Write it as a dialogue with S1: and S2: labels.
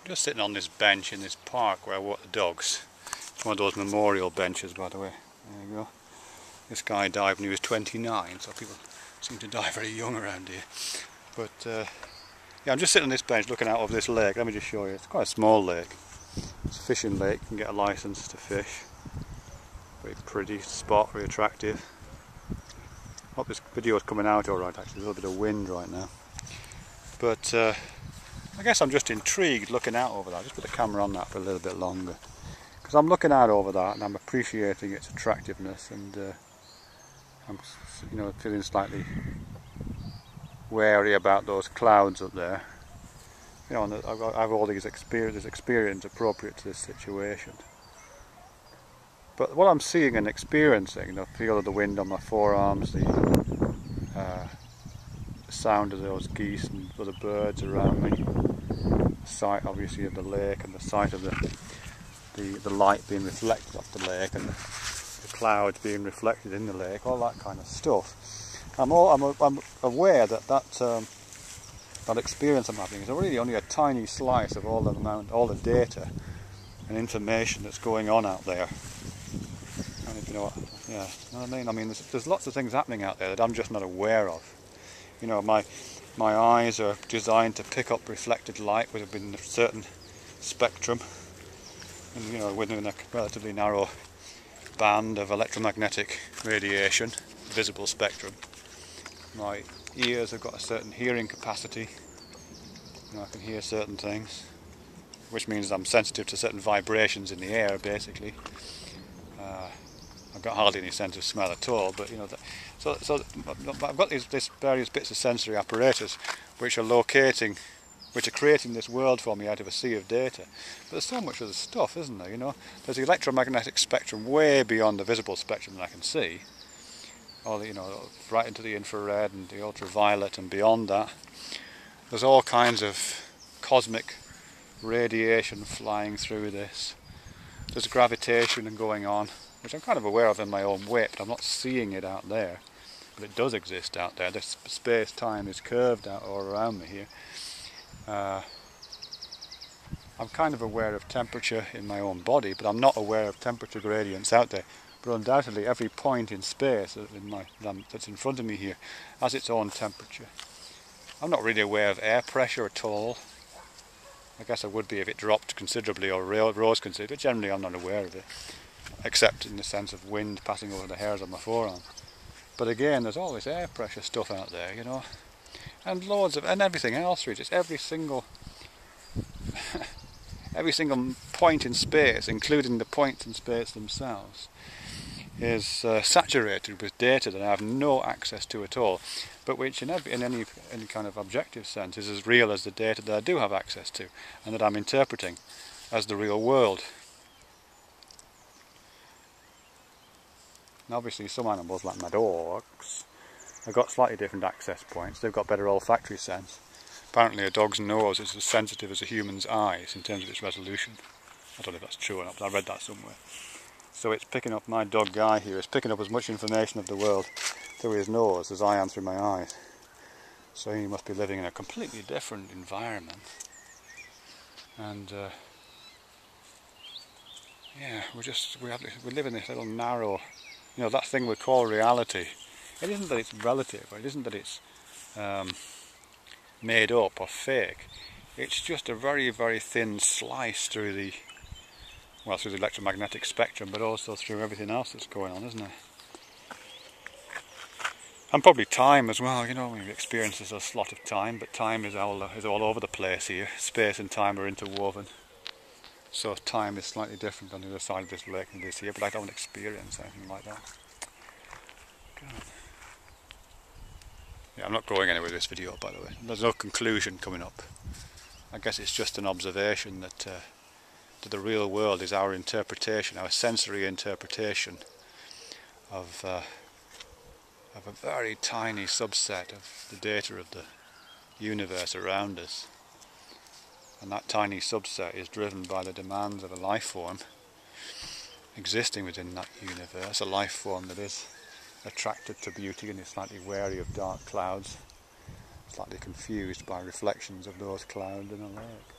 S1: Just sitting on this bench in this park where I walk the dogs. It's one of those memorial benches, by the way. There you go. This guy died when he was 29, so people seem to die very young around here. But yeah, I'm just sitting on this bench looking out over this lake. Let me just show you. It's quite a small lake. It's a fishing lake. You can get a license to fish. Very pretty spot, very attractive. Hope this video is coming out alright. Actually, there's a little bit of wind right now. But I guess I'm just intrigued looking out over that. Just put the camera on that for a little bit longer, because I'm looking out over that and I'm appreciating its attractiveness, and I'm, you know, feeling slightly wary about those clouds up there. You know, and I've all these experience appropriate to this situation. But what I'm seeing and experiencing, the feel of the wind on my forearms, the sound of those geese and other birds around me, the sight obviously of the lake, and the sight of the light being reflected off the lake, and the clouds being reflected in the lake, all that kind of stuff. I'm aware that that experience I'm having is really only a tiny slice of all the data and information that's going on out there. And you know what I mean? I mean, there's lots of things happening out there that I'm just not aware of. You know, my eyes are designed to pick up reflected light within a certain spectrum, and you know, within a relatively narrow band of electromagnetic radiation, visible spectrum. My ears have got a certain hearing capacity. You know, I can hear certain things, which means I'm sensitive to certain vibrations in the air, basically. I've got hardly any sense of smell at all, but you know, so I've got these various bits of sensory apparatus which are creating this world for me out of a sea of data. But there's so much other stuff, isn't there? You know, there's the electromagnetic spectrum way beyond the visible spectrum that I can see. All you know, right into the infrared and the ultraviolet and beyond that. There's all kinds of cosmic radiation flying through this. There's gravitation going on, which I'm kind of aware of in my own way, but I'm not seeing it out there. But it does exist out there. This space-time is curved out all around me here. I'm kind of aware of temperature in my own body, but I'm not aware of temperature gradients out there. But undoubtedly every point in space that's in front of me here has its own temperature. I'm not really aware of air pressure at all. I guess I would be if it dropped considerably or rose considerably, but generally I'm not aware of it, except in the sense of wind passing over the hairs on my forearm. But again, there's all this air pressure stuff out there, you know, and loads of, and everything else really. It's every single point in space, including the points in space themselves, is saturated with data that I have no access to at all, but which in any kind of objective sense is as real as the data that I do have access to and that I'm interpreting as the real world. And obviously some animals, like my dogs, have got slightly different access points. They've got better olfactory sense. Apparently a dog's nose is as sensitive as a human's eyes in terms of its resolution. I don't know if that's true or not, but I read that somewhere. So it's picking up, my dog Guy here is picking up as much information of the world through his nose as I am through my eyes. So he must be living in a completely different environment. And yeah, we live in this little narrow, you know, that thing we call reality. It isn't that it's relative, or it isn't that it's made up or fake. It's just a very, very thin slice through the electromagnetic spectrum, but also through everything else that's going on, isn't it? And probably time as well. You know, we've experienced a slot of time, but time is all over the place here. Space and time are interwoven. So time is slightly different on the other side of this lake than this here, but I don't experience anything like that. God. Yeah, I'm not going anywhere with this video, by the way. There's no conclusion coming up. I guess it's just an observation that the real world is our interpretation, our sensory interpretation of a very tiny subset of the data of the universe around us. And that tiny subset is driven by the demands of a life form existing within that universe, a life form that is attracted to beauty and is slightly wary of dark clouds, slightly confused by reflections of those clouds in a lake.